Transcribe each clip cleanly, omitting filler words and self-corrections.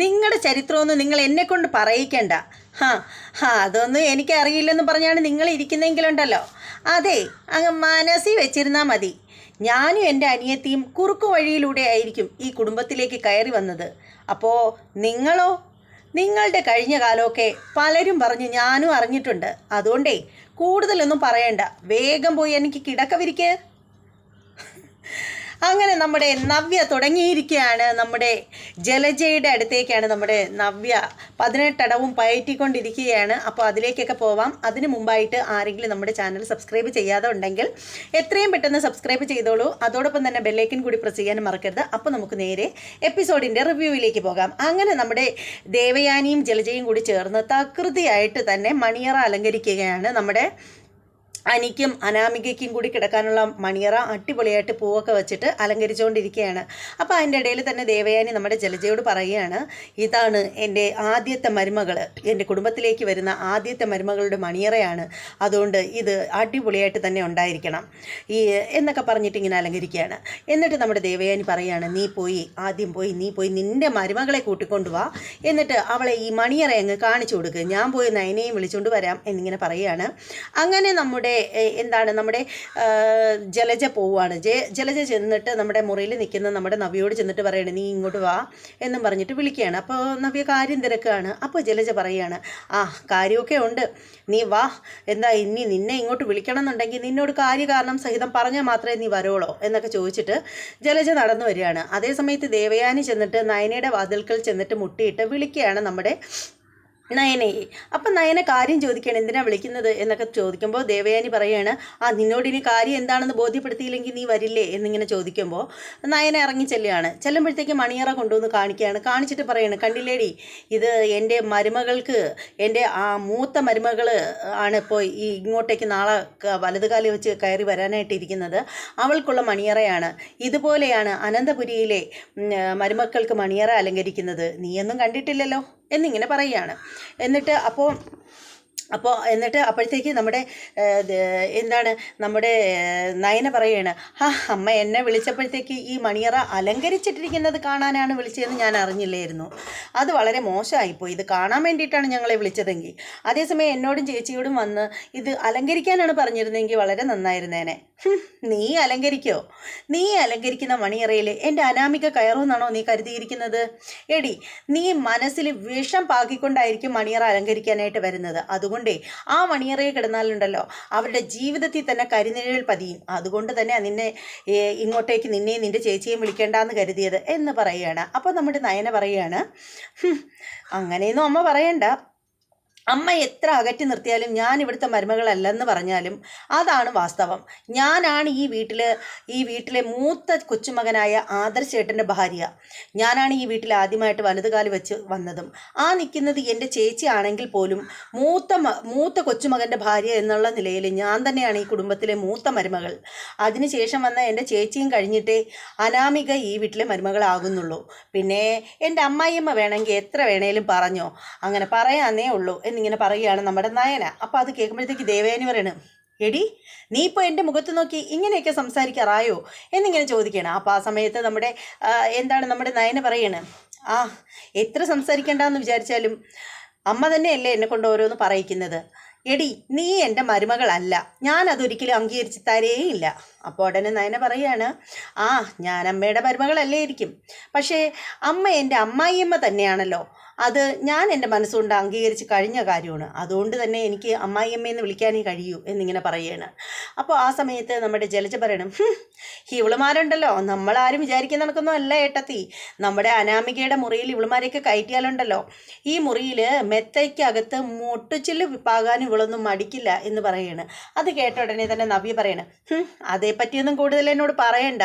നിങ്ങളുടെ ചരിത്രമൊന്നും നിങ്ങൾ എന്നെക്കൊണ്ട് പറയിക്കണ്ട. ഹാ ഹാ അതൊന്നും എനിക്കറിയില്ലെന്ന് പറഞ്ഞാണ് നിങ്ങൾ ഇരിക്കുന്നെങ്കിലുണ്ടല്ലോ, അതെ അങ്ങ് മനസ്സിൽ വെച്ചിരുന്നാൽ മതി. ഞാനും എൻ്റെ അനിയത്തിയും കുറുക്കു വഴിയിലൂടെ ആയിരിക്കും ഈ കുടുംബത്തിലേക്ക് കയറി വന്നത്. അപ്പോൾ നിങ്ങളോ? നിങ്ങളുടെ കഴിഞ്ഞ കാലമൊക്കെ പലരും പറഞ്ഞ് ഞാനും അറിഞ്ഞിട്ടുണ്ട്. അതുകൊണ്ടേ കൂടുതലൊന്നും പറയണ്ട, വേഗം പോയി എനിക്ക് കിടക്ക വിരിക്ക്. അങ്ങനെ നമ്മുടെ നവ്യ തുടങ്ങിയിരിക്കുകയാണ്. നമ്മുടെ ജലജയുടെ അടുത്തേക്കാണ് നമ്മുടെ നവ്യ 18 അടവും പയറ്റിക്കൊണ്ടിരിക്കുകയാണ്. അപ്പോൾ അതിലേക്കൊക്കെ പോവാം. അതിന് മുമ്പായിട്ട് ആരെങ്കിലും നമ്മുടെ ചാനൽ സബ്സ്ക്രൈബ് ചെയ്യാതെ ഉണ്ടെങ്കിൽ എത്രയും പെട്ടെന്ന് സബ്സ്ക്രൈബ് ചെയ്തോളൂ. അതോടൊപ്പം തന്നെ ബെല്ലൈക്കൻ കൂടി പ്രസ് ചെയ്യാനും മറക്കരുത്. അപ്പോൾ നമുക്ക് നേരെ എപ്പിസോഡിൻ്റെ റിവ്യൂവിലേക്ക് പോകാം. അങ്ങനെ നമ്മുടെ ദേവയാനിയും ജലജയും കൂടി ചേർന്ന് തകൃതിയായിട്ട് തന്നെ മണിയറ അലങ്കരിക്കുകയാണ്. നമ്മുടെ അനിക്കും അനാമികയ്ക്കും കൂടി കിടക്കാനുള്ള മണിയറ അടിപൊളിയായിട്ട് പൂവൊക്കെ വെച്ചിട്ട് അലങ്കരിച്ചുകൊണ്ടിരിക്കുകയാണ്. അപ്പോൾ അതിൻ്റെ ഇടയിൽ തന്നെ ദേവയാനി നമ്മുടെ ജലജയോട് പറയുകയാണ്, ഇതാണ് എൻ്റെ ആദ്യത്തെ മരുമകൾ, എൻ്റെ കുടുംബത്തിലേക്ക് വരുന്ന ആദ്യത്തെ മരുമകളുടെ മണിയറയാണ്, അതുകൊണ്ട് ഇത് അടിപൊളിയായിട്ട് തന്നെ ഉണ്ടായിരിക്കണം എന്നൊക്കെ പറഞ്ഞിട്ട് ഇങ്ങനെ അലങ്കരിക്കുകയാണ്. എന്നിട്ട് നമ്മുടെ ദേവയാനി പറയുകയാണ്, ആദ്യം പോയി നിൻ്റെ മരുമകളെ കൂട്ടിക്കൊണ്ടു വാ, എന്നിട്ട് അവളെ ഈ മണിയറ അങ്ങ് കാണിച്ചു കൊടുക്കുക, ഞാൻ പോയി നയനയും വിളിച്ചുകൊണ്ട് വരാം എന്നിങ്ങനെ പറയുകയാണ്. അങ്ങനെ നമ്മുടെ നമ്മുടെ ജലജ പോവുകയാണ്. ജലജ ചെന്നിട്ട് നമ്മുടെ മുറിയിൽ നിൽക്കുന്ന നമ്മുടെ നവ്യയോട് ചെന്നിട്ട് പറയണേ, നീ ഇങ്ങോട്ട് വാ എന്നും പറഞ്ഞിട്ട് വിളിക്കുകയാണ്. അപ്പോൾ നവ്യ കാര്യം തിരക്കുകയാണ്. അപ്പോൾ ജലജ പറയുകയാണ്, കാര്യമൊക്കെ ഉണ്ട്, നീ വാ, എന്താ ഇനി നിന്നെ ഇങ്ങോട്ട് വിളിക്കണം എന്നുണ്ടെങ്കിൽ നിന്നോട് കാരണം സഹിതം പറഞ്ഞാൽ മാത്രമേ നീ വരോളോ എന്നൊക്കെ ചോദിച്ചിട്ട് ജലജ നടന്നു വരികയാണ്. അതേസമയത്ത് ദേവയാനി ചെന്നിട്ട് നയനയുടെ വാതിൽക്കൽ ചെന്നിട്ട് മുട്ടിയിട്ട് വിളിക്കുകയാണ് നമ്മുടെ നയനയെ. അപ്പം നയന കാര്യം ചോദിക്കുകയാണ്, എന്തിനാണ് വിളിക്കുന്നത് എന്നൊക്കെ ചോദിക്കുമ്പോൾ ദേവയാനി പറയുകയാണ്, നിന്നോട് ഇനി കാര്യം എന്താണെന്ന് ബോധ്യപ്പെടുത്തിയില്ലെങ്കിൽ നീ വരില്ലേ എന്നിങ്ങനെ ചോദിക്കുമ്പോൾ നയന ഇറങ്ങി ചെല്ലുമ്പോഴത്തേക്ക് മണിയറ കൊണ്ടുവന്ന് കാണിച്ചിട്ട് പറയാണ്, കണ്ടില്ലേടി, ഇത് എൻ്റെ മരുമകൾക്ക്, എൻ്റെ മൂത്ത മരുമകൾ ആണ് ഇപ്പോൾ ഇങ്ങോട്ടേക്ക് നാളെ വലതുകാലി വെച്ച് കയറി വരാനായിട്ടിരിക്കുന്നത്, അവൾക്കുള്ള മണിയറയാണ്, ഇതുപോലെയാണ് അനന്തപുരിയിലെ മരുമക്കൾക്ക് മണിയറ അലങ്കരിക്കുന്നത്, നീയൊന്നും കണ്ടിട്ടില്ലല്ലോ എന്നിങ്ങനെ പറയുകയാണ്. എന്നിട്ട് അപ്പോഴത്തേക്ക് നമ്മുടെ നമ്മുടെ നയന പറയുകയാണ്, അമ്മ എന്നെ വിളിച്ചപ്പോഴത്തേക്ക് ഈ മണിയറ അലങ്കരിച്ചിട്ടിരിക്കുന്നത് കാണാനാണ് വിളിച്ചതെന്ന് ഞാൻ അറിഞ്ഞില്ലായിരുന്നു, അത് വളരെ മോശമായിപ്പോയി, ഇത് കാണാൻ വേണ്ടിയിട്ടാണ് ഞങ്ങളെ വിളിച്ചതെങ്കിൽ, അതേസമയം എന്നോടും ചേച്ചിയോടും വന്ന് ഇത് അലങ്കരിക്കാനാണ് പറഞ്ഞിരുന്നെങ്കിൽ വളരെ നന്നായിരുന്നേനെ. നീ അലങ്കരിക്കോ? നീ അലങ്കരിക്കുന്ന മണിയറയിൽ എൻ്റെ അനാമിക കയറുമെന്നാണോ നീ കരുതിയിരിക്കുന്നത്? എടി, നീ മനസ്സിൽ വിഷം പാകിക്കൊണ്ടായിരിക്കും മണിയറ അലങ്കരിക്കാനായിട്ട് വരുന്നത്, അതുകൊണ്ടേ ആ മണിയറയിൽ കിടന്നാലുണ്ടല്ലോ അവരുടെ ജീവിതത്തിൽ തന്നെ കരിനിഴൽ പതിയും, അതുകൊണ്ട് തന്നെ നിന്നെ ഇങ്ങോട്ടേക്ക് നിന്നെയും നിൻ്റെ ചേച്ചിയെയും വിളിക്കേണ്ടെന്ന് കരുതിയത് എന്ന് പറയുകയാണ്. അപ്പോൾ നമ്മുടെ നയന പറയുകയാണ്, അങ്ങനെയൊന്നും അമ്മ പറയണ്ട, അമ്മ എത്ര അകറ്റി നിർത്തിയാലും ഞാൻ ഇവിടുത്തെ മരുമകളല്ലെന്ന് പറഞ്ഞാലും അതാണ് വാസ്തവം. ഞാനാണ് ഈ വീട്ടിലെ മൂത്ത കൊച്ചുമകനായ ആദർശേട്ടൻ്റെ ഭാര്യ, ഞാനാണ് ഈ വീട്ടിൽ ആദ്യമായിട്ട് വലതുകാല് വെച്ച് വന്നതും, നിൽക്കുന്നത് എൻ്റെ ചേച്ചി ആണെങ്കിൽ പോലും മൂത്ത കൊച്ചുമകൻ്റെ ഭാര്യ എന്നുള്ള നിലയിൽ ഞാൻ തന്നെയാണ് ഈ കുടുംബത്തിലെ മൂത്ത മരുമകൾ. അതിനുശേഷം വന്ന എൻ്റെ ചേച്ചിയും കഴിഞ്ഞിട്ടേ അനാമിക ഈ വീട്ടിലെ മരുമകളാകുന്നുള്ളൂ. പിന്നെ എൻ്റെ അമ്മായിയമ്മ വേണമെങ്കിൽ എത്ര വേണേലും പറഞ്ഞോ, അങ്ങനെ പറയാന്നേ ഉള്ളൂ എന്നിങ്ങനെ പറയുകയാണ് നമ്മുടെ നയന. അപ്പോൾ അത് കേൾക്കുമ്പോഴത്തേക്ക് ദേവയാനി പറയണ്, എടി, നീ ഇപ്പോൾ എൻ്റെ മുഖത്ത് നോക്കി ഇങ്ങനെയൊക്കെ സംസാരിക്കാറായോ എന്നിങ്ങനെ ചോദിക്കുകയാണ്. അപ്പോൾ ആ സമയത്ത് നമ്മുടെ നയന പറയണ്, എത്ര സംസാരിക്കേണ്ടെന്ന് വിചാരിച്ചാലും അമ്മ തന്നെയല്ലേ എന്നെ കൊണ്ട് ഓരോന്ന് പറയിക്കുന്നത്. എടി, നീ എൻ്റെ മരുമകളല്ല, ഞാനതൊരിക്കലും അംഗീകരിച്ച് തരേയില്ല. അപ്പോൾ ഉടനെ നയന പറയുകയാണ്, ഞാൻ അമ്മയുടെ മരുമകളല്ലേ ഇരിക്കും, പക്ഷേ അമ്മ എൻ്റെ അമ്മായിയമ്മ തന്നെയാണല്ലോ, അത് ഞാൻ എൻ്റെ മനസ്സുകൊണ്ട് അംഗീകരിച്ച് കഴിഞ്ഞ കാര്യമാണ്, അതുകൊണ്ട് തന്നെ എനിക്ക് അമ്മായിയമ്മയെന്ന് വിളിക്കാനേ കഴിയൂ എന്നിങ്ങനെ പറയുകയാണ്. അപ്പോൾ ആ സമയത്ത് നമ്മുടെ ജലജ പറയണം, ഇവളുമാരുണ്ടല്ലോ, നമ്മളാരും വിചാരിക്കുന്ന കണക്കൊന്നും അല്ല ഏട്ടത്തി, നമ്മുടെ അനാമികയുടെ മുറിയിൽ ഇവളുമാരെയൊക്കെ കയറ്റിയാലുണ്ടല്ലോ ഈ മുറിയിൽ മെത്തയ്ക്കകത്ത് മുട്ടുച്ചില്ല് പാകാൻ ഇവളൊന്നും മടിക്കില്ല എന്ന് പറയുകയാണ്. അത് കേട്ട ഉടനെ തന്നെ നവ്യ പറയണം, അതേപ്പറ്റിയൊന്നും കൂടുതൽ എന്നോട് പറയണ്ട,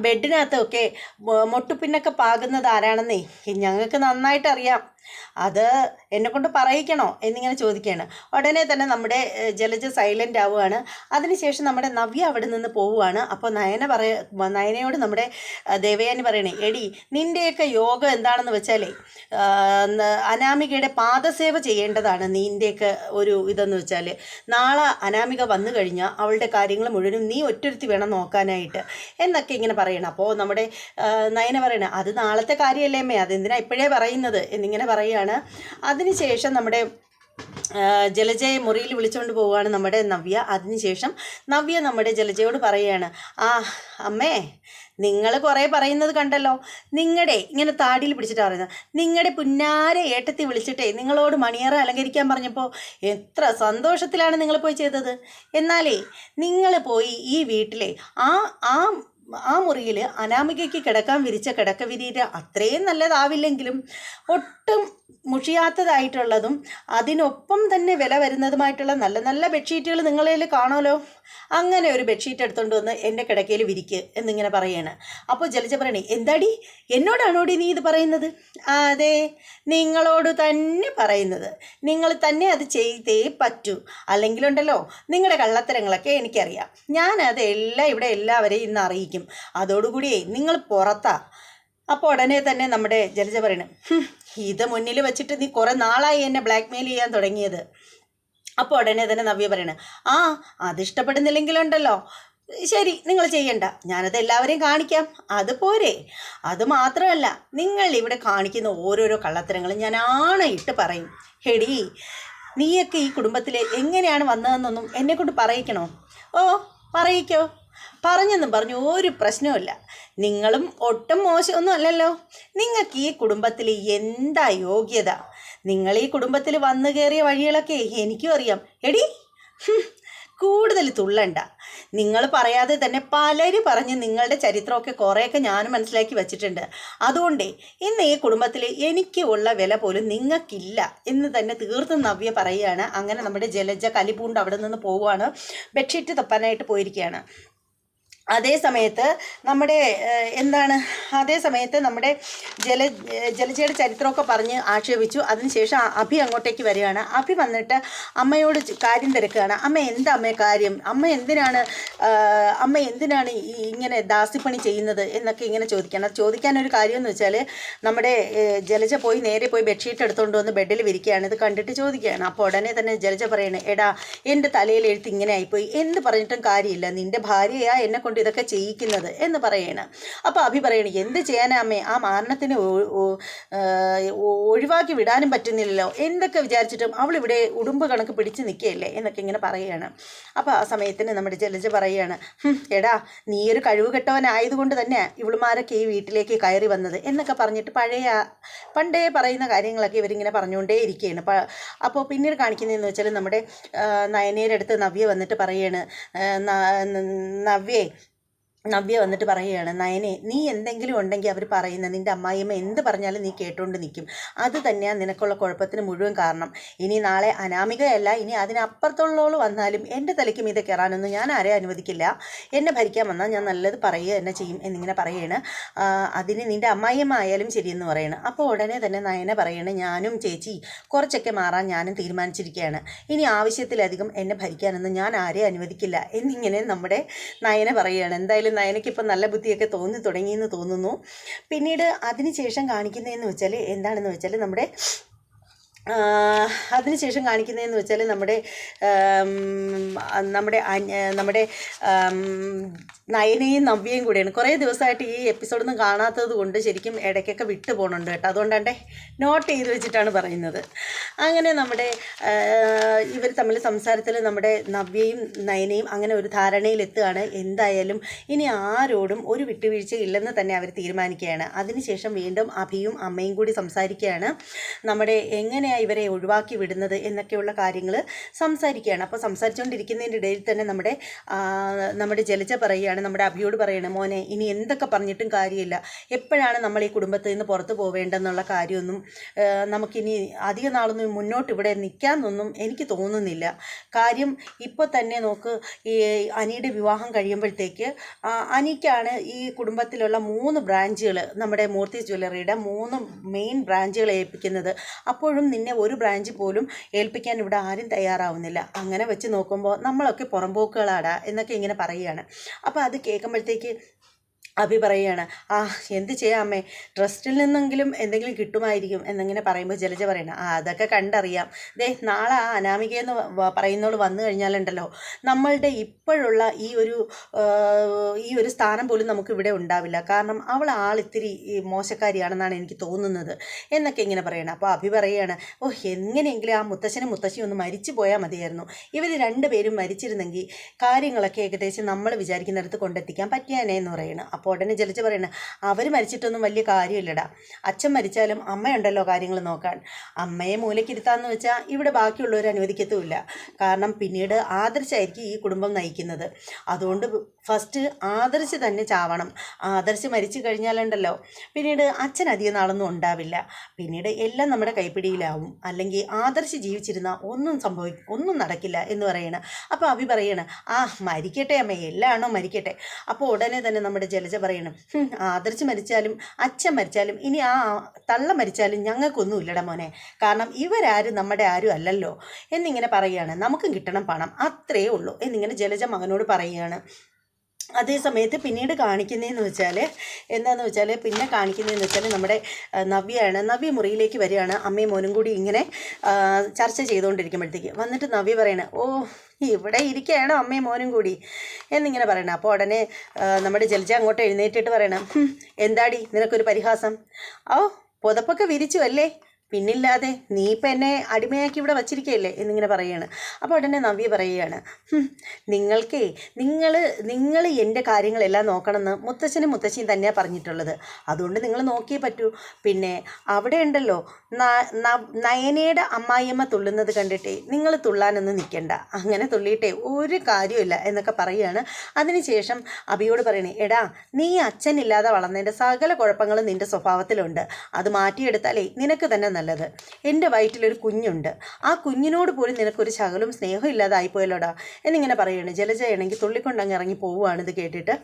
ബെഡിനകത്തൊക്കെ മൊട്ടുപിന്നൊക്കെ പാകുന്നത് ആരാണെന്നേ ഞങ്ങൾക്ക് നന്നായിട്ട് അറിയാം, അത് എന്നെക്കൊണ്ട് പറയിക്കണോ എന്നിങ്ങനെ ചോദിക്കുകയാണ്. ഉടനെ തന്നെ നമ്മുടെ ജലജ സൈലൻ്റ് ആവുകയാണ്. അതിനുശേഷം നമ്മുടെ നവ്യ അവിടെ നിന്ന് പോവുകയാണ്. അപ്പോൾ നയനയോട് നമ്മുടെ ദേവയാനി പറയണേ, എടി, നിൻ്റെയൊക്കെ യോഗം എന്താണെന്ന് വെച്ചാലേ അനാമികയുടെ പാദസേവ ചെയ്യേണ്ടതാണ് നിൻ്റെയൊക്കെ ഒരു ഇതെന്ന് വെച്ചാൽ, നാളെ അനാമിക വന്നു കഴിഞ്ഞാൽ അവളുടെ കാര്യങ്ങൾ മുഴുവനും നീ ഒറ്റൊരുത്തി വേണം നോക്കാനായിട്ട് എന്നൊക്കെ ഇങ്ങനെ പറയണം. അപ്പോൾ നമ്മുടെ നയന പറയണ അത് നാളത്തെ കാര്യമല്ലേ അമ്മേ, അതെന്തിനാ ഇപ്പോഴേ പറയുന്നത് എന്നിങ്ങനെ പറയുകയാണ്. അതിനുശേഷം നമ്മുടെ ജലജയെ മുറിയിൽ വിളിച്ചുകൊണ്ട് പോവുകയാണ് നമ്മുടെ നവ്യ. അതിനുശേഷം നവ്യ നമ്മുടെ ജലജയോട് പറയുകയാണ്, ആ അമ്മേ, നിങ്ങൾ കുറേ പറയുന്നത് കണ്ടല്ലോ, നിങ്ങളുടെ ഇങ്ങനെ താടിയിൽ പിടിച്ചിട്ട് പറയുന്നത്, നിങ്ങളുടെ പുന്നാര ഏട്ടത്തി വിളിച്ചിട്ടേ നിങ്ങളോട് മണിയറ അലങ്കരിക്കാൻ പറഞ്ഞപ്പോൾ എത്ര സന്തോഷത്തിലാണ് നിങ്ങൾ പോയി ചെയ്തത്. എന്നാലേ നിങ്ങൾ പോയി ഈ വീട്ടിലെ ആ ആ ആ മുറിയിൽ അനാമികയ്ക്ക് കിടക്കാൻ വിരിച്ച കിടക്കവിരിയുടെ അത്രയും നല്ലതാവില്ലെങ്കിലും ഒട്ടും മുഷിയാത്തതായിട്ടുള്ളതും അതിനൊപ്പം തന്നെ വില വരുന്നതുമായിട്ടുള്ള നല്ല നല്ല ബെഡ്ഷീറ്റുകൾ നിങ്ങളിൽ കാണുമല്ലോ, അങ്ങനെ ഒരു ബെഡ്ഷീറ്റ് എടുത്തുകൊണ്ട് വന്ന് എൻ്റെ കിടക്കയിൽ വിരിക്ക് എന്നിങ്ങനെ പറയാണ്. അപ്പോൾ ജലജ പറയണേ, എന്താടി എന്നോടാണോടി നീ ഇത് പറയുന്നത്? അതെ, നിങ്ങളോട് തന്നെ പറയുന്നത്. നിങ്ങൾ തന്നെ അത് ചെയ്തേ പറ്റൂ, അല്ലെങ്കിലുണ്ടല്ലോ നിങ്ങളുടെ കള്ളത്തരങ്ങളൊക്കെ എനിക്കറിയാം. ഞാനതെല്ലാം ഇവിടെ എല്ലാവരെയും ഇന്ന് അറിയിക്കും. അതോടുകൂടിയേ നിങ്ങൾ പുറത്താ. അപ്പോൾ ഉടനെ തന്നെ നമ്മുടെ ജലജ പറയണം, ഇത് മുന്നിൽ വെച്ചിട്ട് നീ കുറേ നാളായി എന്നെ ബ്ലാക്ക്മെയിൽ ചെയ്യാൻ തുടങ്ങിയത്. അപ്പോൾ ഉടനെ തന്നെ നവ്യ പറയണേ, ആ അതിഷ്ടപ്പെടുന്നില്ലെങ്കിലുണ്ടല്ലോ ശരി, നിങ്ങൾ ചെയ്യണ്ട, ഞാനത് എല്ലാവരെയും കാണിക്കാം, അതുപോരെ. അതുമാത്രമല്ല, നിങ്ങൾ ഇവിടെ കാണിക്കുന്ന ഓരോരോ കള്ളത്തരങ്ങളും ഞാൻ ആണയിട്ട് പറയും. ഹെടി, നീയൊക്കെ ഈ കുടുംബത്തിൽ എങ്ങനെയാണ് വന്നതെന്നൊന്നും എന്നെക്കൊണ്ട് പറയിക്കണോ? ഓ പറയിക്കോ, പറഞ്ഞെന്നും പറഞ്ഞു ഒരു പ്രശ്നവുമില്ല. നിങ്ങളും ഒട്ടും മോശമൊന്നും അല്ലല്ലോ. നിങ്ങൾക്ക് ഈ കുടുംബത്തിൽ എന്താ യോഗ്യത? നിങ്ങൾ ഈ കുടുംബത്തിൽ വന്നു കയറിയ വഴികളൊക്കെ എനിക്കും അറിയാം. എടി, കൂടുതൽ തുള്ളണ്ട. നിങ്ങൾ പറയാതെ തന്നെ പലരും പറഞ്ഞ് നിങ്ങളുടെ ചരിത്രമൊക്കെ കുറേയൊക്കെ ഞാനും മനസ്സിലാക്കി വച്ചിട്ടുണ്ട്. അതുകൊണ്ട് ഇന്ന് ഈ കുടുംബത്തിൽ എനിക്ക് ഉള്ള വില പോലും നിങ്ങൾക്കില്ല എന്ന് തന്നെ തീർത്തും നവ്യ പറയുകയാണ്. അങ്ങനെ നമ്മുടെ ജലജ കലിപൂണ്ട് അവിടെ നിന്ന് പോവുകയാണ്, ബെഡ്ഷീറ്റ് തപ്പാനായിട്ട് പോയിരിക്കുകയാണ്. അതേ സമയത്ത് നമ്മുടെ ജലജയുടെ ചരിത്രമൊക്കെ പറഞ്ഞ് ആക്ഷേപിച്ചു. അതിനുശേഷം അഭി അങ്ങോട്ടേക്ക് വരികയാണ്. അഭി വന്നിട്ട് അമ്മയോട് കാര്യം തിരക്കുകയാണ്. അമ്മ എന്താ അമ്മേ കാര്യം? അമ്മ എന്തിനാണ് ഇങ്ങനെ ദാസിപ്പണി ചെയ്യുന്നത് എന്നൊക്കെ ഇങ്ങനെ ചോദിക്കാനൊരു കാര്യം എന്ന് വെച്ചാൽ, നമ്മുടെ ജലജ നേരെ പോയി ബെഡ്ഷീറ്റ് എടുത്തുകൊണ്ട് വന്ന് ബെഡിൽ വിരിക്കുകയാണ്. ഇത് കണ്ടിട്ട് ചോദിക്കുകയാണ്. അപ്പോൾ ഉടനെ തന്നെ ജലജ പറയണേ, എടാ എൻ്റെ തലയിൽ എഴുത്ത് ഇങ്ങനെ ആയിപ്പോയി, എന്ത് പറഞ്ഞിട്ടും കാര്യമില്ല, നിൻ്റെ ഭാര്യയാ എന്നെ കൊണ്ട് ഇതൊക്കെ ചെയ്യിക്കുന്നത് എന്ന് പറയണം. അപ്പോൾ അഭി പറയണേ, എന്ത് ചെയ്യാനാ അമ്മേ, ആ മാരണത്തിന് ഒഴിവാക്കി വിടാനും പറ്റുന്നില്ലല്ലോ, എന്തൊക്കെ വിചാരിച്ചിട്ടും അവളിവിടെ ഉടുമ്പ് കണക്ക് പിടിച്ച് നിൽക്കുകയല്ലേ എന്നൊക്കെ ഇങ്ങനെ പറയുകയാണ്. അപ്പോൾ ആ സമയത്തിന് നമ്മുടെ ജലജ പറയുകയാണ്, എടാ നീ ഒരു കഴിവ് കെട്ടവനായതുകൊണ്ട് തന്നെ ഇവളുമാരൊക്കെ ഈ വീട്ടിലേക്ക് കയറി വന്നത് എന്നൊക്കെ പറഞ്ഞിട്ട് പണ്ടേ പറയുന്ന കാര്യങ്ങളൊക്കെ ഇവരിങ്ങനെ പറഞ്ഞുകൊണ്ടേ ഇരിക്കുകയാണ്. അപ്പോൾ പിന്നീട് കാണിക്കുന്നതെന്ന് വെച്ചാൽ നമ്മുടെ നയനയുടെ അടുത്ത് നവ്യ വന്നിട്ട് പറയുകയാണ്, നവ്യ വന്നിട്ട് പറയുകയാണ്, നയനെ നീ എന്തെങ്കിലും ഉണ്ടെങ്കിൽ അവർ പറയുന്നത്, നിൻ്റെ അമ്മായിയമ്മ എന്ത് പറഞ്ഞാലും നീ കേട്ടുകൊണ്ട് നിൽക്കും, അത് തന്നെയാണ് നിനക്കുള്ള കുഴപ്പത്തിന് മുഴുവൻ കാരണം. ഇനി നാളെ അനാമികയല്ല, ഇനി അതിനപ്പുറത്തുള്ളവൾ വന്നാലും എൻ്റെ തലയ്ക്കും ഇത് കയറാനൊന്നും ഞാൻ ആരെയും അനുവദിക്കില്ല. എന്നെ ഭരിക്കാൻ വന്നാൽ ഞാൻ നല്ലത് പറയുക തന്നെ ചെയ്യും എന്നിങ്ങനെ പറയുകയാണ്. അതിന് നിൻ്റെ അമ്മായിയമ്മ ആയാലും ശരിയെന്ന് പറയണം. അപ്പോൾ ഉടനെ തന്നെ നയന പറയണം, ഞാനും ചേച്ചി കുറച്ചൊക്കെ മാറാൻ ഞാനും തീരുമാനിച്ചിരിക്കുകയാണ്, ഇനി ആവശ്യത്തിലധികം എന്നെ ഭരിക്കാനൊന്നും ഞാൻ ആരെയും അനുവദിക്കില്ല എന്നിങ്ങനെ നമ്മുടെ നയന പറയുകയാണ്. എന്തായാലും നയനയ്ക്കിപ്പം നല്ല ബുദ്ധിയൊക്കെ തോന്നി തുടങ്ങിയെന്ന് തോന്നുന്നു. പിന്നീട് അതിനുശേഷം കാണിക്കുന്നതെന്ന് വെച്ചാൽ എന്താണെന്ന് വെച്ചാൽ നമ്മുടെ നയനയും നവ്യയും കൂടെയാണ്. കുറേ ദിവസമായിട്ട് ഈ എപ്പിസോഡൊന്നും കാണാത്തത് കൊണ്ട് ശരിക്കും ഇടയ്ക്കൊക്കെ വിട്ടു പോകുന്നുണ്ട് കേട്ടോ. അതുകൊണ്ടാണ്ടേ നോട്ട് ചെയ്ത് വെച്ചിട്ടാണ് പറയുന്നത്. അങ്ങനെ നമ്മുടെ ഇവർ തമ്മിൽ സംസാരത്തിൽ നമ്മുടെ നവ്യയും നയനയും അങ്ങനെ ഒരു ധാരണയിലെത്തുകയാണ്. എന്തായാലും ഇനി ആരോടും ഒരു വിട്ടുവീഴ്ചയില്ലെന്ന് തന്നെ അവർ തീരുമാനിക്കുകയാണ്. അതിനുശേഷം വീണ്ടും അഭിയും അമ്മയും കൂടി സംസാരിക്കുകയാണ്. നമ്മുടെ എങ്ങനെയാണ് ഇവരെ ഒഴിവാക്കി വിടുന്നത് എന്നൊക്കെയുള്ള കാര്യങ്ങൾ സംസാരിക്കുകയാണ്. അപ്പോൾ സംസാരിച്ചുകൊണ്ടിരിക്കുന്നതിൻ്റെ ഇടയിൽ തന്നെ നമ്മുടെ ജലജ പറയുകയാണ്, നമ്മുടെ അഭിയോട് പറയണം, മോനെ ഇനി എന്തൊക്കെ പറഞ്ഞിട്ടും കാര്യമില്ല, എപ്പോഴാണ് നമ്മൾ ഈ കുടുംബത്തിൽ നിന്ന് പുറത്ത് പോവേണ്ടെന്നുള്ള കാര്യമൊന്നും നമുക്കിനി അധിക നാളൊന്നും മുന്നോട്ട് ഇവിടെ നിൽക്കാമെന്നൊന്നും എനിക്ക് തോന്നുന്നില്ല. കാര്യം ഇപ്പോൾ തന്നെ നോക്ക്, ഈ അനിയുടെ വിവാഹം കഴിയുമ്പോഴത്തേക്ക് അനിക്കാണ് ഈ കുടുംബത്തിലുള്ള 3 ബ്രാഞ്ചുകൾ, നമ്മുടെ മൂർത്തി ജ്വല്ലറിയുടെ 3 മെയിൻ ബ്രാഞ്ചുകൾ ഏൽപ്പിക്കുന്നത്. അപ്പോഴും നിന്നെ ഒരു ബ്രാഞ്ച് പോലും ഏൽപ്പിക്കാൻ ഇവിടെ ആരും തയ്യാറാവുന്നില്ല. അങ്ങനെ വെച്ച് നോക്കുമ്പോൾ നമ്മളൊക്കെ പുറമ്പോക്കുകളാടാ എന്നൊക്കെ ഇങ്ങനെ പറയുകയാണ്. അപ്പോൾ അത് കേൾക്കുമ്പോഴത്തേക്ക് അഭി പറയുകയാണ്, ആ എന്ത് ചെയ്യാം അമ്മേ, ട്രസ്റ്റിൽ നിന്നെങ്കിലും എന്തെങ്കിലും കിട്ടുമായിരിക്കും എന്നിങ്ങനെ പറയുമ്പോൾ ജലജ പറയണം, അതൊക്കെ കണ്ടറിയാം. ദേ നാളെ ആ അനാമികയെന്ന് പറയുന്നോള് വന്നു കഴിഞ്ഞാലുണ്ടല്ലോ, നമ്മളുടെ ഇപ്പോഴുള്ള ഈ ഒരു സ്ഥാനം പോലും നമുക്ക് ഇവിടെ ഉണ്ടാവില്ല. കാരണം അവൾ ആളിത്തിരി മോശക്കാരിയാണെന്നാണ് എനിക്ക് തോന്നുന്നത് എന്നൊക്കെ ഇങ്ങനെ പറയണം. അപ്പോൾ അഭി പറയുകയാണ്, എങ്ങനെയെങ്കിലും ആ മുത്തശ്ശനും മുത്തശ്ശിയും ഒന്ന് മരിച്ചു പോയാൽ മതിയായിരുന്നു. ഇവർ രണ്ടുപേരും മരിച്ചിരുന്നെങ്കിൽ കാര്യങ്ങളൊക്കെ ഏകദേശം നമ്മൾ വിചാരിക്കുന്നിടത്ത് കൊണ്ടെത്തിക്കാൻ പറ്റിയാനേ എന്ന് പറയണം. അപ്പോൾ ഉടനെ ജലജ പറയണ, അവർ മരിച്ചിട്ടൊന്നും വലിയ കാര്യമില്ലടാ. അച്ഛൻ മരിച്ചാലും അമ്മയുണ്ടല്ലോ കാര്യങ്ങൾ നോക്കാൻ. അമ്മയെ മൂലക്കിരുത്താന്ന് വെച്ചാൽ ഇവിടെ ബാക്കിയുള്ളവർ അനുവദിക്കത്തുമില്ല. കാരണം പിന്നീട് ആദർശായിരിക്കും ഈ കുടുംബം നയിക്കുന്നത്. അതുകൊണ്ട് ഫസ്റ്റ് ആദർശ് തന്നെ ചാവണം. ആദർശ് മരിച്ചു കഴിഞ്ഞാലുണ്ടല്ലോ പിന്നീട് അച്ഛൻ അധികം നാളൊന്നും ഉണ്ടാവില്ല. പിന്നീട് എല്ലാം നമ്മുടെ കൈപ്പിടിയിലാവും. അല്ലെങ്കിൽ ആദർശ് ജീവിച്ചിരുന്നാൽ ഒന്നും നടക്കില്ല എന്ന് പറയണ. അപ്പോൾ അഭി പറയണ, മരിക്കട്ടെ അമ്മ, എല്ലാണോ മരിക്കട്ടെ. അപ്പോൾ ഉടനെ തന്നെ നമ്മുടെ ജലജ പറയണം, ആദർശ് മരിച്ചാലും അച്ഛൻ മരിച്ചാലും ഇനി ആ തള്ള മരിച്ചാലും ഞങ്ങൾക്കൊന്നും ഇല്ലടാ മോനെ. കാരണം ഇവരാരും നമ്മുടെ ആരും അല്ലല്ലോ എന്നിങ്ങനെ പറയുകയാണ്. നമുക്കും കിട്ടണം പണം, അത്രയേ ഉള്ളൂ എന്നിങ്ങനെ ജലജ മകനോട് പറയുകയാണ്. അതേ സമയത്ത് പിന്നീട് കാണിക്കുന്നതെന്ന് വെച്ചാൽ നമ്മുടെ നവ്യ മുറിയിലേക്ക് വരികയാണ്. അമ്മയും മോനും കൂടി ഇങ്ങനെ ചർച്ച ചെയ്തുകൊണ്ടിരിക്കുമ്പോഴത്തേക്ക് വന്നിട്ട് നവ്യ പറയണേ, ഇവിടെ ഇരിക്കുകയാണോ അമ്മയും മോനും കൂടി എന്നിങ്ങനെ പറയണം. അപ്പോൾ ഉടനെ നമ്മുടെ ജലജ അങ്ങോട്ട് എഴുന്നേറ്റിട്ട് പറയണം, എന്താടി നിനക്കൊരു പരിഹാസം? പുതപ്പൊക്കെ വിരിച്ചു അല്ലേ? പിന്നില്ലാതെ നീ ഇപ്പം എന്നെ അടിമയാക്കി ഇവിടെ വച്ചിരിക്കുകയല്ലേ എന്നിങ്ങനെ പറയുകയാണ്. അപ്പോൾ ഉടനെ നവ്യ പറയുകയാണ്, നിങ്ങൾ എൻ്റെ കാര്യങ്ങളെല്ലാം നോക്കണമെന്ന് മുത്തശ്ശനും മുത്തശ്ശിയും തന്നെയാണ് പറഞ്ഞിട്ടുള്ളത്. അതുകൊണ്ട് നിങ്ങൾ നോക്കിയേ പറ്റൂ. പിന്നെ അവിടെ ഉണ്ടല്ലോ നയനയുടെ അമ്മായിയമ്മ തുള്ളുന്നത് കണ്ടിട്ടേ നിങ്ങൾ തുള്ളാനൊന്നും നിൽക്കണ്ട. അങ്ങനെ തുള്ളിയിട്ടേ ഒരു കാര്യമില്ല എന്നൊക്കെ പറയുകയാണ്. അതിനുശേഷം അഭിയോട് പറയണേ, എടാ നീ അച്ഛനില്ലാതെ വളർന്നതിൻ്റെ സകല കുഴപ്പങ്ങളും നിൻ്റെ സ്വഭാവത്തിലുണ്ട്. അത് മാറ്റിയെടുത്താലേ നിനക്ക് തന്നെ നല്ലത്. എൻ്റെ വയറ്റിലൊരു കുഞ്ഞുണ്ട്. ആ കുഞ്ഞിനോട് പോലും നിനക്കൊരു ശകലും സ്നേഹം ഇല്ലാതായിപ്പോയല്ലോടാ എന്നിങ്ങനെ പറയുകയാണ്. ജലജയാണെങ്കിൽ തുള്ളിക്കൊണ്ടങ്ങ് ഇറങ്ങി പോവുകയാണ് ഇത് കേട്ടിട്ട്.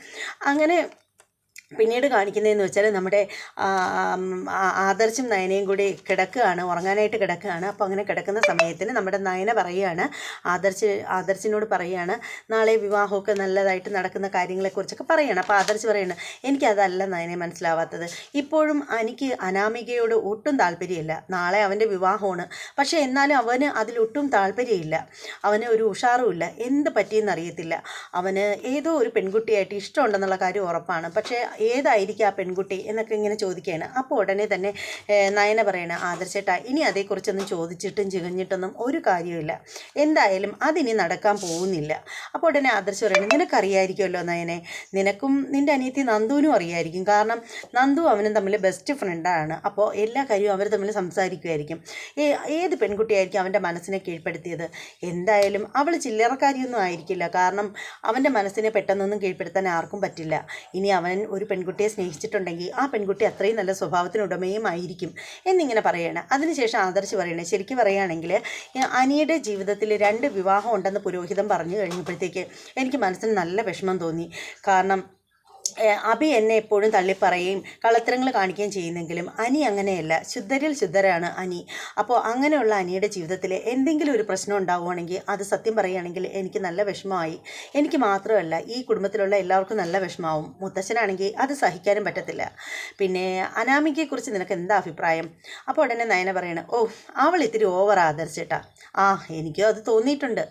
അങ്ങനെ പിന്നീട് കാണിക്കുന്നതെന്ന് വെച്ചാൽ നമ്മുടെ ആദർശും നയനയും കൂടി ഉറങ്ങാനായിട്ട് കിടക്കുകയാണ്. അപ്പോൾ അങ്ങനെ കിടക്കുന്ന സമയത്തിന് നമ്മുടെ നയന പറയുകയാണ്, ആദർശിനോട് പറയുകയാണ്, നാളെ വിവാഹമൊക്കെ നല്ലതായിട്ട് നടക്കുന്ന കാര്യങ്ങളെക്കുറിച്ചൊക്കെ പറയുകയാണ്. അപ്പോൾ ആദർശ് പറയുകയാണ്, എനിക്കതല്ല നയനെ മനസ്സിലാവാത്തത്. ഇപ്പോഴും എനിക്ക് അനാമികയോട് ഒട്ടും താല്പര്യമില്ല. നാളെ അവൻ്റെ വിവാഹമാണ്. പക്ഷേ എന്നാലും അവന് അതിലൊട്ടും താല്പര്യമില്ല. അവന് ഒരു ഉഷാറുമില്ല. എന്ത് പറ്റിയെന്ന് അറിയത്തില്ല. അവന് ഏതോ ഒരു പെൺകുട്ടിയായിട്ട് ഇഷ്ടമുണ്ടെന്നുള്ള കാര്യം ഉറപ്പാണ്. പക്ഷേ ഏതായിരിക്കും ആ പെൺകുട്ടി എന്നൊക്കെ ഇങ്ങനെ ചോദിക്കുകയാണ്. അപ്പോൾ ഉടനെ തന്നെ നയന പറയണ, ആദർശേട്ടാ ഇനി അതേക്കുറിച്ചൊന്നും ചോദിച്ചിട്ടും ചികഞ്ഞിട്ടൊന്നും ഒരു കാര്യമില്ല. എന്തായാലും അതിനി നടക്കാൻ പോകുന്നില്ല. അപ്പോൾ ഉടനെ ആദർശ് പറയുന്നത്, നിനക്കറിയായിരിക്കുമല്ലോ നയനെ, നിനക്കും നിൻ്റെ അനിയത്തി നന്ദുവിനും അറിയായിരിക്കും. കാരണം നന്ദു അവനും തമ്മിൽ ബെസ്റ്റ് ഫ്രണ്ടാണ്. അപ്പോൾ എല്ലാ കാര്യവും അവർ തമ്മിൽ സംസാരിക്കുമായിരിക്കും. ഏത് പെൺകുട്ടിയായിരിക്കും അവൻ്റെ മനസ്സിനെ കീഴ്പ്പെടുത്തിയത്? എന്തായാലും അവൾ ചില്ലറക്കാരിയൊന്നും ആയിരിക്കില്ല. കാരണം അവൻ്റെ മനസ്സിനെ പെട്ടെന്നൊന്നും കീഴ്പ്പെടുത്താൻ ആർക്കും പറ്റില്ല. ഇനി അവൻ ഒരു പെൺകുട്ടിയെ സ്നേഹിച്ചിട്ടുണ്ടെങ്കിൽ ആ പെൺകുട്ടി അത്രയും നല്ല സ്വഭാവത്തിനുടമയും ആയിരിക്കും എന്നിങ്ങനെ പറയണം. അതിനുശേഷം ആദർശ് പറയണേ, ശരിക്കും പറയുകയാണെങ്കിൽ അനിയുടെ ജീവിതത്തിൽ 2 വിവാഹം ഉണ്ടെന്ന് പുരോഹിതൻ പറഞ്ഞു കഴിഞ്ഞപ്പോഴത്തേക്ക് എനിക്ക് മനസ്സിന് നല്ല വിഷമം തോന്നി. കാരണം അഭി എന്നെ എപ്പോഴും തള്ളിപ്പറയുകയും കള്ളത്തരങ്ങൾ കാണിക്കുകയും ചെയ്യുന്നെങ്കിലും അനി അങ്ങനെയല്ല. ശുദ്ധരിൽ ശുദ്ധരാണ് അനി. അപ്പോൾ അങ്ങനെയുള്ള അനിയുടെ ജീവിതത്തിൽ എന്തെങ്കിലും ഒരു പ്രശ്നം ഉണ്ടാവുകയാണെങ്കിൽ അത് സത്യം പറയുകയാണെങ്കിൽ എനിക്ക് നല്ല വിഷമമായി. എനിക്ക് മാത്രമല്ല ഈ കുടുംബത്തിലുള്ള എല്ലാവർക്കും നല്ല വിഷമമാവും. മുത്തശ്ശനാണെങ്കിൽ അത് സഹിക്കാനും പറ്റത്തില്ല. പിന്നെ അനാമികയെക്കുറിച്ച് നിനക്ക് എന്താ അഭിപ്രായം? അപ്പോൾ ഉടനെ നയന പറയണം, അവൾ ഇത്തിരി ഓവർ ആദർശിട്ടാ. എനിക്കും അത് തോന്നിയിട്ടുണ്ട്.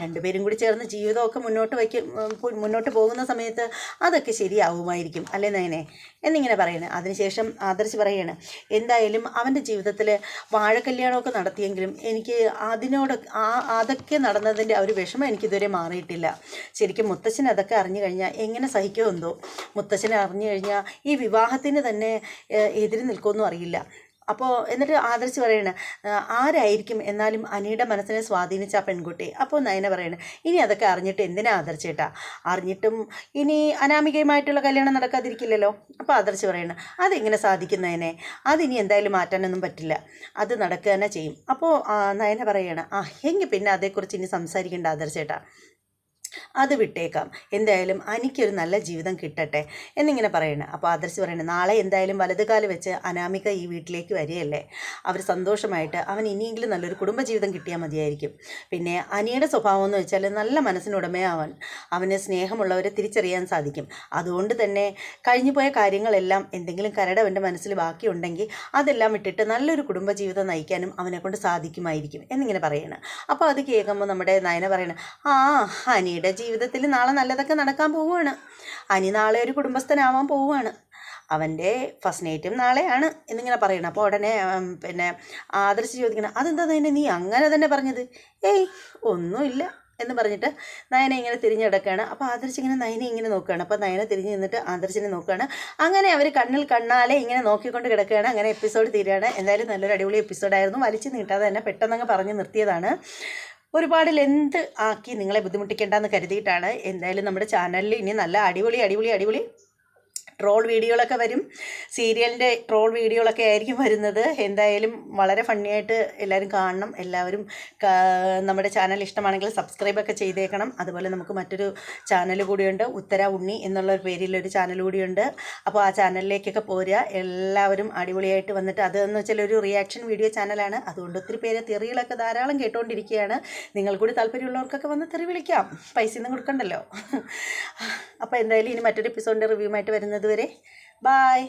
2 പേരും കൂടി ചേർന്ന് ജീവിതമൊക്കെ മുന്നോട്ട് പോകുന്ന സമയത്ത് അതൊക്കെ ശരിയാവുമായിരിക്കും അല്ലേ നയനെ എന്നിങ്ങനെ പറയണേ. അതിനുശേഷം ആദർശ് പറയാണ്, എന്തായാലും അവൻ്റെ ജീവിതത്തിൽ വാഴക്കല്യാണമൊക്കെ നടത്തിയെങ്കിലും എനിക്ക് അതൊക്കെ നടന്നതിൻ്റെ ഒരു വിഷമം എനിക്കിതുവരെ മാറിയിട്ടില്ല. ശരിക്കും മുത്തശ്ശൻ അതൊക്കെ അറിഞ്ഞു കഴിഞ്ഞാൽ എങ്ങനെ സഹിക്കുമോ എന്തോ. മുത്തശ്ശനെ അറിഞ്ഞു കഴിഞ്ഞാൽ ഈ വിവാഹത്തിന് തന്നെ എതിര് നിൽക്കുമെന്നും അറിയില്ല. അപ്പോൾ എന്നിട്ട് ആദർശ് പറയണ, ആരായിരിക്കും എന്നാലും അനിയുടെ മനസ്സിനെ സ്വാധീനിച്ച ആ പെൺകുട്ടി? അപ്പോൾ നയന പറയണ, ഇനി അതൊക്കെ അറിഞ്ഞിട്ട് എന്തിനാ ആദർശേട്ടാ? അറിഞ്ഞിട്ടും ഇനി അനാമികയുമായിട്ടുള്ള കല്യാണം നടക്കാതിരിക്കില്ലല്ലോ. അപ്പോൾ ആദർശ് പറയണ, അതെങ്ങനെ സാധിക്കുന്നതിനെ? അതിനി എന്തായാലും മാറ്റാനൊന്നും പറ്റില്ല. അത് നടക്കുക തന്നെ ചെയ്യും. അപ്പോൾ നയന പറയണ, എങ്കിൽ പിന്നെ അതേക്കുറിച്ച് ഇനി സംസാരിക്കേണ്ട ആദർശേട്ടാ. അത് വിട്ടേക്കാം, എന്തായാലും എനിക്കൊരു നല്ല ജീവിതം കിട്ടട്ടെ എന്നിങ്ങനെ പറയണേ. അപ്പോൾ ആദർശ് പറയണേ, നാളെ എന്തായാലും വലതുകാല് വെച്ച് അനാമിക ഈ വീട്ടിലേക്ക് വരികയല്ലേ, അവർ സന്തോഷമായിട്ട് അവൻ ഇനിയെങ്കിലും നല്ലൊരു കുടുംബജീവിതം കിട്ടിയാൽ മതിയായിരിക്കും. പിന്നെ അനിയുടെ സ്വഭാവം എന്ന് വെച്ചാൽ നല്ല മനസ്സിനുടമയാവാൻ, അവന് സ്നേഹമുള്ളവരെ തിരിച്ചറിയാൻ സാധിക്കും. അതുകൊണ്ട് തന്നെ കഴിഞ്ഞു പോയ കാര്യങ്ങളെല്ലാം എന്തെങ്കിലും കരട് അവൻ്റെ മനസ്സിൽ ബാക്കിയുണ്ടെങ്കിൽ അതെല്ലാം വിട്ടിട്ട് നല്ലൊരു കുടുംബജീവിതം നയിക്കാനും അവനെക്കൊണ്ട് സാധിക്കുമായിരിക്കും എന്നിങ്ങനെ പറയണം. അപ്പോൾ അത് കേൾക്കുമ്പോൾ നമ്മുടെ നയന പറയണം, ആ അനിയുടെ ജീവിതത്തിൽ നാളെ നല്ലതൊക്കെ നടക്കാൻ പോവുകയാണ്, അനി നാളെ ഒരു കുടുംബസ്ഥനാവാൻ പോവുകയാണ്, അവൻ്റെ ഫസ്റ്റ് നൈറ്റും നാളെയാണ് എന്നിങ്ങനെ പറയണം. അപ്പോൾ ഉടനെ പിന്നെ ആദർശ് ചോദിക്കണം, അതെന്താ നയന നീ അങ്ങനെ തന്നെ പറഞ്ഞത്? ഏയ് ഒന്നുമില്ല എന്ന് പറഞ്ഞിട്ട് നയന ഇങ്ങനെ തിരിഞ്ഞ് കിടക്കുകയാണ്. അപ്പോൾ ആദർശ് ഇങ്ങനെ നയനെ ഇങ്ങനെ നോക്കുകയാണ്. അപ്പോൾ നയന തിരിഞ്ഞ് നിന്നിട്ട് ആദർശിനെ നോക്കുകയാണ്. അങ്ങനെ അവർ കണ്ണിൽ കണ്ണാലെ ഇങ്ങനെ നോക്കിക്കൊണ്ട് കിടക്കുകയാണ്. അങ്ങനെ എപ്പിസോഡ് തീരുകയാണ്. എന്തായാലും നല്ലൊരു അടിപൊളി എപ്പിസോഡായിരുന്നു. വലിച്ചു നീട്ടാതെ തന്നെ പെട്ടെന്നങ്ങ് പറഞ്ഞ് നിർത്തിയതാണ്. ഒരുപാട് ലെന്ത് ആക്കി നിങ്ങളെ ബുദ്ധിമുട്ടിക്കേണ്ടെന്ന് കരുതിയിട്ടാണ്. എന്തായാലും നമ്മുടെ ചാനലിൽ ഇനി നല്ല അടിപൊളി അടിപൊളി അടിപൊളി ട്രോൾ വീഡിയോകളൊക്കെ വരും. സീരിയലിൻ്റെ ട്രോൾ വീഡിയോകളൊക്കെ ആയിരിക്കും വരുന്നത്. എന്തായാലും വളരെ ഫണ്ണിയായിട്ട് എല്ലാവരും കാണണം. എല്ലാവരും നമ്മുടെ ചാനൽ ഇഷ്ടമാണെങ്കിൽ സബ്സ്ക്രൈബൊക്കെ ചെയ്തേക്കണം. അതുപോലെ നമുക്ക് മറ്റൊരു ചാനൽ കൂടിയുണ്ട്, ഉത്തര ഉണ്ണി എന്നുള്ള പേരിലൊരു ചാനൽ കൂടിയുണ്ട്. അപ്പോൾ ആ ചാനലിലേക്കൊക്കെ പോരുക. എല്ലാവരും അടിപൊളിയായിട്ട് വന്നിട്ട്, അതെന്ന് വെച്ചാൽ ഒരു റിയാക്ഷൻ വീഡിയോ ചാനലാണ്. അതുകൊണ്ട് ഒത്തിരി പേര് തെറികളൊക്കെ ധാരാളം കേട്ടുകൊണ്ടിരിക്കുകയാണ്. നിങ്ങൾ കൂടി താല്പര്യമുള്ളവർക്കൊക്കെ വന്ന് തെറി വിളിക്കാം, പൈസയൊന്നും കൊടുക്കണ്ടല്ലോ. അപ്പോൾ എന്തായാലും ഇനി മറ്റൊരു എപ്പിസോഡിൻ്റെ റിവ്യൂമായിട്ട് വരുന്നത് വരെ ബായ്.